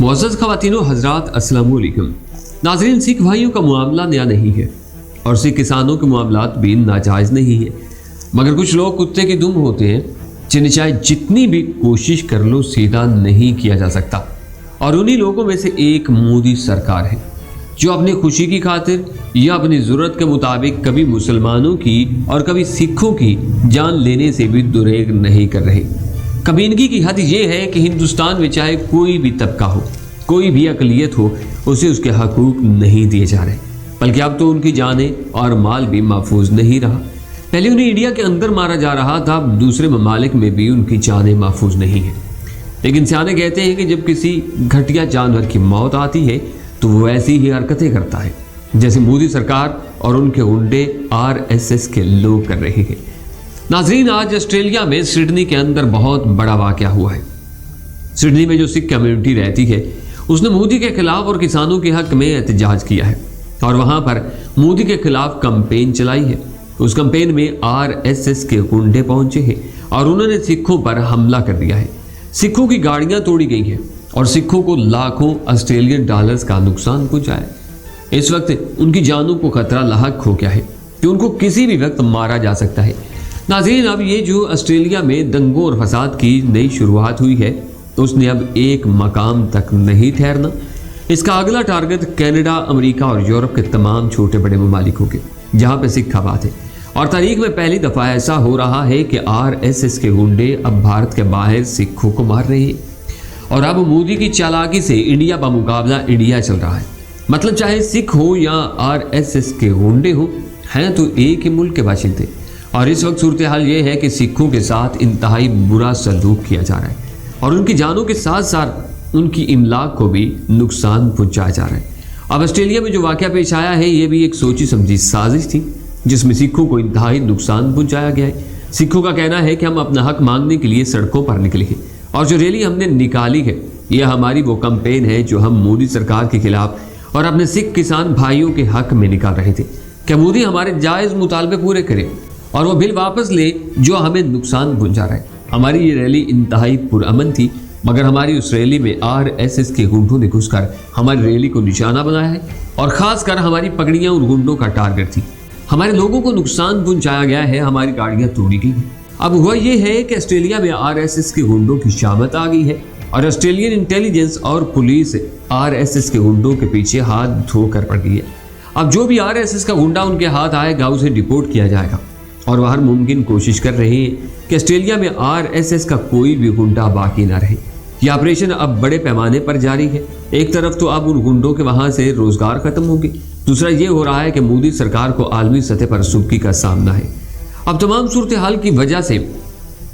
मुअज़्ज़ज़ ख़वातीनो हज़रात अस्सलामु अलैकुम। नाज़रीन, सिख भाइयों का मामला नया नहीं है और सिख किसानों के मामलात भी नाजायज़ नहीं है, मगर कुछ लोग कुत्ते के दुम होते हैं जिन्हें चाहे जितनी भी कोशिश कर लो सीधा नहीं किया जा सकता। और उन्हीं लोगों में से एक मोदी सरकार है जो अपनी खुशी की खातिर या अपनी ज़रूरत के मुताबिक कभी मुसलमानों की और कभी सिखों की जान लेने से भी दुरेग नहीं कर रहे। कमीनगी की हद ये है कि हिंदुस्तान में चाहे कोई भी तबका हो, कोई भी अक़लियत हो, उसे उसके हकूक़ नहीं दिए जा रहे, बल्कि अब तो उनकी जानें और माल भी महफूज नहीं रहा। पहले उन्हें इंडिया के अंदर मारा जा रहा था, अब दूसरे ममालिक में भी उनकी जानें महफूज नहीं है। लेकिन सियाने कहते हैं कि जब किसी घटिया जानवर की मौत आती है तो वो ऐसी ही हरकतें करता है जैसे मोदी सरकार और उनके गुंडे RSS के लोग कर रहे हैं। नाजरीन, आज ऑस्ट्रेलिया में सिडनी के अंदर बहुत बड़ा वाक़या हुआ है। सिडनी में जो सिख कम्युनिटी रहती है उसने मोदी के खिलाफ और किसानों के हक में एहतजाज किया है और वहाँ पर मोदी के खिलाफ कंपेन चलाई है। उस कंपेन में RSS के गुंडे पहुंचे हैं और उन्होंने सिखों पर हमला कर दिया है। सिखों की गाड़ियां तोड़ी गई हैं और सिखों को लाखों ऑस्ट्रेलियन डॉलर्स का नुकसान पहुंचा है। इस वक्त उनकी जानों को खतरा लाहक हो गया है कि उनको किसी भी वक्त मारा जा सकता है। नाज़रीन, अब ये जो ऑस्ट्रेलिया में दंगों और फसाद की नई शुरुआत हुई है उसने अब एक मकाम तक नहीं ठहरना। इसका अगला टारगेट कनाडा, अमेरिका और यूरोप के तमाम छोटे बड़े ममालिक होंगे जहाँ पे सिख आबाद है। और तारीख में पहली दफ़ा ऐसा हो रहा है कि RSS के गुंडे अब भारत के बाहर सिखों को मार रहे हैं और अब मोदी की चालाकी से इंडिया का मुकाबला इंडिया चल रहा है। मतलब चाहे सिख हो या RSS के गुंडे हो, हैं तो एक ही मुल्क के बाशिंदे। और इस वक्त सूरत हाल ये है कि सिखों के साथ इंतहाई बुरा सलूक किया जा रहा है और उनकी जानों के साथ साथ उनकी इमलाक को भी नुकसान पहुँचाया जा रहा है। अब ऑस्ट्रेलिया में जो वाक़या पेश आया है ये भी एक सोची समझी साजिश थी जिसमें सिखों को इंतहाई नुकसान पहुँचाया गया है। सिखों का कहना है कि हम अपना हक मांगने के लिए सड़कों पर निकले हैं और जो रैली हमने निकाली है यह हमारी वो कैंपेन है जो हम मोदी सरकार के खिलाफ और अपने सिख किसान भाइयों के हक में निकाल रहे थे। क्या मोदी हमारे जायज़ मुतालबे पूरे करे और वो बिल वापस ले जो हमें नुकसान पहुंचा रहा है। हमारी ये रैली इंतहाई पुरअमन थी, मगर हमारी उस रैली में RSS के गुंडों ने घुसकर हमारी रैली को निशाना बनाया है और ख़ासकर हमारी पगड़ियाँ उन गुंडों का टारगेट थी। हमारे लोगों को नुकसान पहुंचाया गया है, हमारी गाड़ियाँ तोड़ी गई हैं। अब हुआ ये है कि ऑस्ट्रेलिया में RSS के गुंडों की शामत आ गई है और ऑस्ट्रेलियन इंटेलिजेंस और पुलिस RSS के गुंडों के पीछे हाथ धोकर पड़ गई है। अब जो भी RSS का गुंडा उनके हाथ आएगा उसे डिपोर्ट किया जाएगा और वह हर मुमकिन कोशिश कर रहे हैं कि ऑस्ट्रेलिया में RSS का कोई भी गुंडा बाकी ना रहे। यह ऑपरेशन अब बड़े पैमाने पर जारी है। एक तरफ तो अब उन गुंडों के वहाँ से रोजगार खत्म होंगे, दूसरा ये हो रहा है कि मोदी सरकार को आलमी सतह पर सुबकी का सामना है। अब तमाम सूरत हाल की वजह से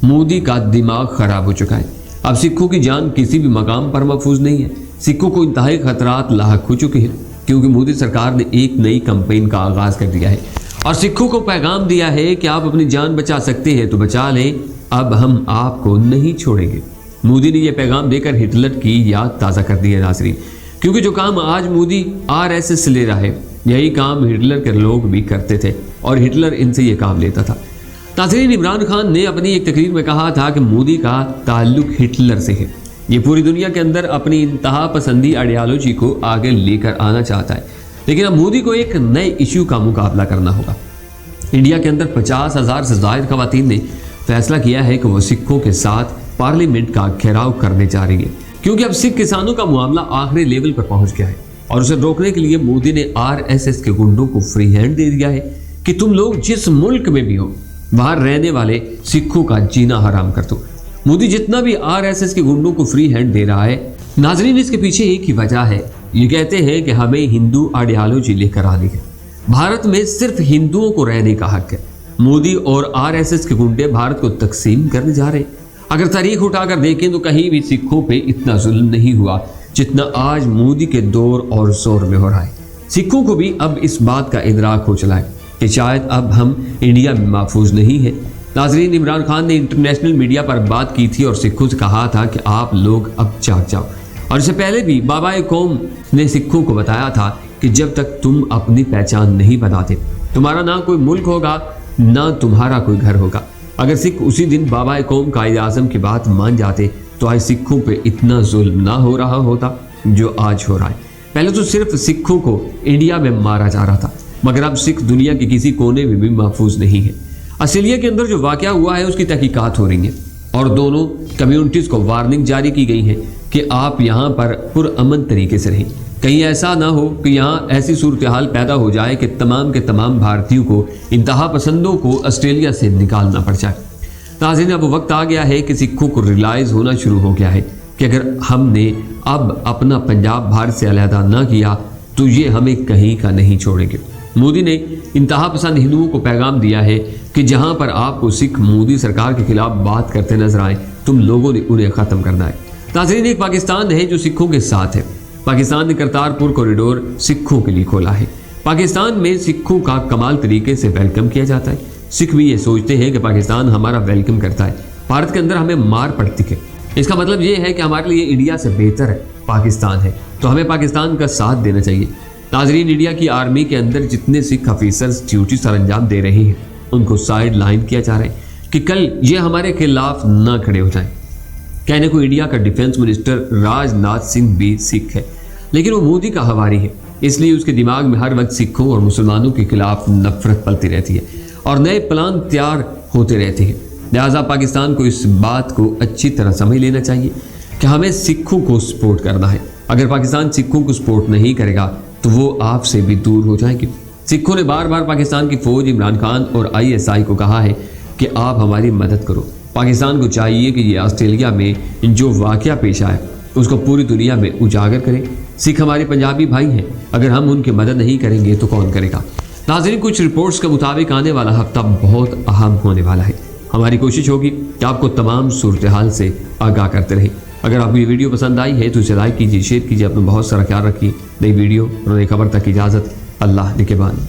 मोदी का दिमाग खराब हो चुका है। अब सिखों की जान किसी भी मकाम पर महफूज नहीं है। सिखों को इंतहाई खतरात लाहक हो चुके हैं क्योंकि मोदी सरकार ने एक नई कैंपेन का आगाज कर दिया है और सिखों को पैगाम दिया है कि आप अपनी जान बचा सकते हैं तो बचा लें, अब हम आपको नहीं छोड़ेंगे। मोदी ने यह पैगाम देकर हिटलर की याद ताज़ा कर दी है नाज़रीन, क्योंकि जो काम आज मोदी RSS से ले रहा है यही काम हिटलर के लोग भी करते थे और हिटलर इनसे ये काम लेता था। नाज़रीन, इमरान खान ने अपनी एक तकरीर में कहा था कि मोदी का ताल्लुक हिटलर से है। ये पूरी दुनिया के अंदर अपनी इंतहा पसंदी आइडियालॉजी को आगे लेकर आना चाहता है, लेकिन अब मोदी को एक नए इशू का मुकाबला करना होगा। इंडिया के अंदर 50,000 से ज़ायद खवातीन ने फैसला किया है कि वो सिखों के साथ पार्लियामेंट का घेराव करने जा रही है, क्योंकि अब सिख किसानों का मामला आखिरी लेवल पर पहुंच गया है और उसे रोकने के लिए मोदी ने RSS के गुंडों को फ्री हैंड दे दिया है कि तुम लोग जिस मुल्क में भी हो वहां रहने वाले सिखों का जीना हराम कर दो। मोदी जितना भी RSS के गुंडों को फ्री हैंड दे रहा है, नाजरीन, इसके पीछे एक ही वजह है। ये कहते हैं कि हमें हिंदू आइडियालॉजी लेकर आनी है, भारत में सिर्फ हिंदुओं को रहने का हक है। मोदी और RSS के गुंडे भारत को तकसीम करने जा रहे हैं। अगर तारीख उठाकर देखें तो कहीं भी सिखों पे इतना जुल्म नहीं हुआ जितना आज मोदी के दौर और जोर में हो रहा है। सिखों को भी अब इस बात का इदराक हो चला है कि शायद अब हम इंडिया में महफूज नहीं है। नाजरीन, इमरान खान ने इंटरनेशनल मीडिया पर बात की थी और सिखों से कहा था कि आप लोग अब जाग जाओ। और इससे पहले भी बाबा कौम ने सिखों को बताया था कि जब तक तुम अपनी पहचान नहीं बनाते तुम्हारा ना कोई मुल्क होगा ना तुम्हारा कोई घर होगा। अगर सिख उसी दिन बाबा कौम कायद आज़म की बात मान जाते तो आज सिखों पे इतना जुल्म ना हो रहा होता जो आज हो रहा है। पहले तो सिर्फ सिखों को इंडिया में मारा जा रहा था, मगर अब सिख दुनिया के किसी कोने में भी महफूज नहीं है। ऑस्ट्रेलिया के अंदर जो वाकया हुआ है उसकी तहकीकात हो रही है और दोनों कम्युनिटीज़ को वार्निंग जारी की गई है कि आप यहाँ पर पुरअमन तरीके से रहें। कहीं ऐसा ना हो कि यहाँ ऐसी सूरत हाल पैदा हो जाए कि तमाम के तमाम भारतीयों को, इंतहा पसंदों को ऑस्ट्रेलिया से निकालना पड़ जाए। नाज़रीन, अब वक्त आ गया है कि सिखों को रियलाइज़ होना शुरू हो गया है कि अगर हमने अब अपना पंजाब भारत से अलहदा ना किया तो ये हमें कहीं का नहीं छोड़ेंगे। मोदी ने इंतहा पसंद हिंदुओं को पैगाम दिया है कि जहां पर आपको सिख मोदी सरकार के खिलाफ बात करते नजर आए, तुम लोगों ने उन्हें ख़त्म करना है। नाज़रीन, एक पाकिस्तान है जो सिखों के साथ है। पाकिस्तान ने करतारपुर कॉरिडोर सिखों के लिए खोला है। पाकिस्तान में सिखों का कमाल तरीके से वेलकम किया जाता है। सिख भी ये सोचते हैं कि पाकिस्तान हमारा वेलकम करता है। भारत के अंदर हमें मार पड़ती है, इसका मतलब ये है कि हमारे लिए इंडिया से बेहतर है पाकिस्तान है, तो हमें पाकिस्तान का साथ देना चाहिए। नाज़रीन, इंडिया की आर्मी के अंदर जितने सिख ऑफिसर्स ड्यूटी सरअंजाम दे रहे हैं उनको साइड लाइन किया जा रहा है कि कल ये हमारे खिलाफ ना खड़े हो जाएं। कहने को इंडिया का डिफेंस मिनिस्टर राजनाथ सिंह भी सिख है, लेकिन वो मोदी का हवारी है, इसलिए उसके दिमाग में हर वक्त सिखों और मुसलमानों के खिलाफ नफरत पलती रहती है और नए प्लान तैयार होते रहते हैं। लिहाजा पाकिस्तान को इस बात को अच्छी तरह समझ लेना चाहिए कि हमें सिखों को सपोर्ट करना है। अगर पाकिस्तान सिखों को सपोर्ट नहीं करेगा तो वो आपसे भी दूर हो जाएंगे। सिखों ने बार बार पाकिस्तान की फौज, इमरान खान और ISI को कहा है कि आप हमारी मदद करो। पाकिस्तान को चाहिए कि ये ऑस्ट्रेलिया में जो वाकया पेश आए उसको पूरी दुनिया में उजागर करें। सिख हमारे पंजाबी भाई हैं, अगर हम उनकी मदद नहीं करेंगे तो कौन करेगा। नाज़रीन, कुछ रिपोर्ट्स के मुताबिक आने वाला हफ्ता बहुत अहम होने वाला है। हमारी कोशिश होगी कि आपको तमाम सूरत हाल से आगाह करते रहें। अगर आपको ये वीडियो पसंद आई है तो इसे लाइक कीजिए, शेयर कीजिए, अपना बहुत सारा ख्याल रखिए। नई वीडियो और नई खबर तक इजाज़त। अल्लाह निगहबान।